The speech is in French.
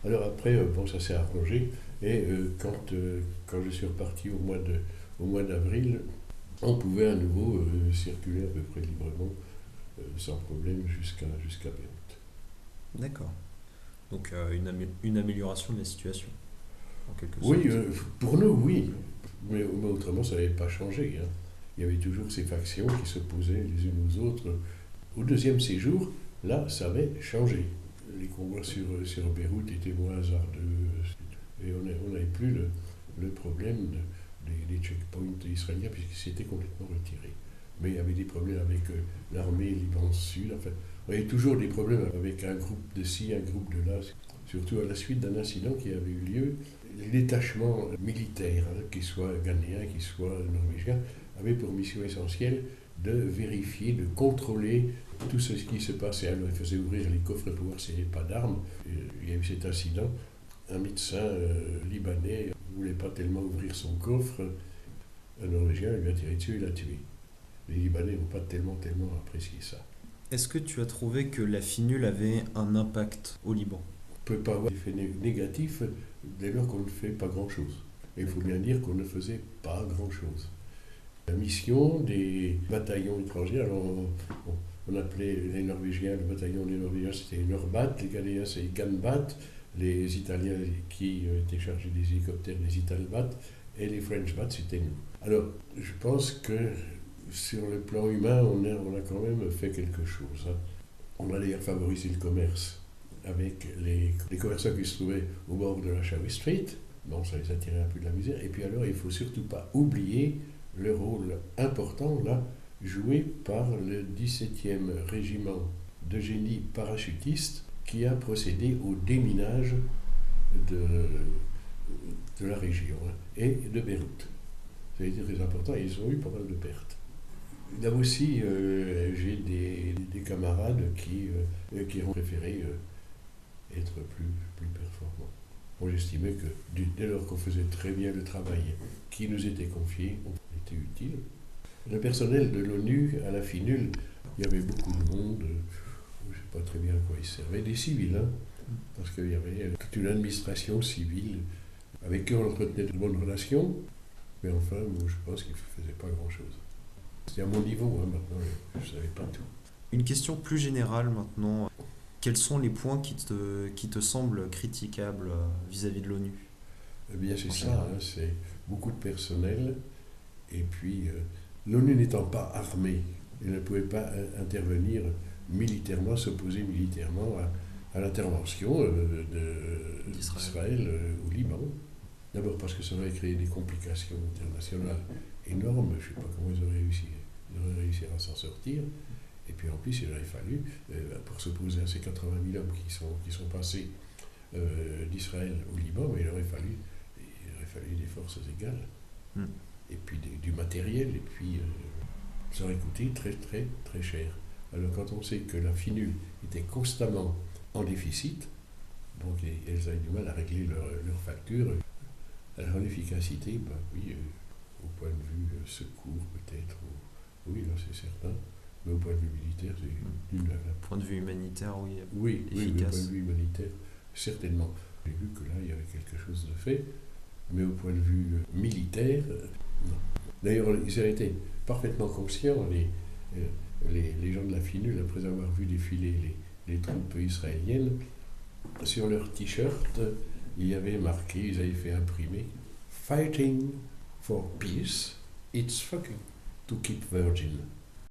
Alors après, ça s'est arrangé. Et quand je suis reparti au mois d'avril, on pouvait à nouveau circuler à peu près librement, sans problème, jusqu'à Beyrouth. D'accord. Donc une amélioration de la situation, en quelque Oui, sorte. pour nous, oui. Mais autrement, ça n'avait pas changé, hein. Il y avait toujours ces factions qui s'opposaient les unes aux autres. Au deuxième séjour, là, ça avait changé. Les convois sur Beyrouth étaient moins hasardeux. Et on n'avait plus le problème des checkpoints israéliens puisqu'ils s'étaient complètement retirés. Mais il y avait des problèmes avec l'armée Liban Sud. Enfin, on avait toujours des problèmes avec un groupe de ci, un groupe de là. Surtout à la suite d'un incident qui avait eu lieu. Les détachements militaires, hein, qu'ils soient ghanéens, qu'ils soient norvégiens, avaient pour mission essentielle de vérifier, de contrôler tout ce qui se passait. Alors, ils faisaient ouvrir les coffres pour voir s'il n'y avait pas d'armes. Il y a eu cet incident. Un médecin libanais ne voulait pas tellement ouvrir son coffre. Un Norvégien lui a tiré dessus et l'a tué. Les Libanais n'ont pas tellement apprécié ça. Est-ce que tu as trouvé que la finule avait un impact au Liban? On ne peut pas avoir d'effet négatif dès lors qu'on ne fait pas grand-chose. Et il faut bien dire qu'on ne faisait pas grand-chose. La mission des bataillons étrangers, alors on appelait les Norvégiens, le bataillon des Norvégiens c'était Norbat, les Ghanéens c'est Ganbat, les Italiens qui étaient chargés des hélicoptères, les Italbat, et les Frenchbat c'était nous. Alors je pense que sur le plan humain, on a quand même fait quelque chose, hein. On a d'ailleurs favorisé le commerce avec les commerçants qui se trouvaient au bord de la Shawi Street. Bon, ça les a tirés un peu de la misère. Et puis alors, il ne faut surtout pas oublier le rôle important, là, joué par le 17e régiment de génie parachutiste qui a procédé au déminage de la région, hein, et de Beyrouth. Ça a été très important et ils ont eu pas mal de pertes. Là aussi, j'ai des camarades qui ont préféré être plus performants. Moi, j'estimais que dès lors qu'on faisait très bien le travail qui nous était confié, on était utile. Le personnel de l'ONU à la FINUL, il y avait beaucoup de monde, je ne sais pas très bien à quoi ils servaient, des civils, hein, parce qu'il y avait toute une administration civile avec qui on entretenait de bonnes relations, mais enfin, moi, je pense qu'ils ne faisaient pas grand-chose. C'était à mon niveau, hein, maintenant, je ne savais pas tout. Une question plus générale maintenant. Quels sont les points qui te semblent critiquables vis-à-vis de l'ONU? Eh bien, c'est en ça, général? hein, c'est beaucoup de personnel, et puis l'ONU n'étant pas armée, elle ne pouvait pas intervenir militairement, s'opposer militairement à l'intervention d'Israël au Liban. D'abord parce que ça aurait créé des complications internationales énormes, je ne sais pas comment ils auraient réussi à s'en sortir. Et puis en plus, il aurait fallu, pour s'opposer à ces 80 000 hommes qui sont passés d'Israël au Liban, mais il aurait fallu des forces égales, Mm. et puis du matériel, et puis ça aurait coûté très très très cher. Alors quand on sait que la FINUL était constamment en déficit, donc elles avaient du mal à régler leurs factures, alors l'efficacité, ben oui, au point de vue secours peut-être, oui là c'est certain, mais au point de vue militaire c'est nul. Point de vue humanitaire, oui, Oui, mais au efficace. point de vue humanitaire, certainement. J'ai vu que là il y avait quelque chose de fait, mais au point de vue militaire, non. D'ailleurs, ils avaient été parfaitement conscients, les gens de la FINUL, après avoir vu défiler les troupes israéliennes, sur leur t-shirt, il y avait marqué, ils avaient fait imprimer Fighting for peace, it's fucking to keep virgin.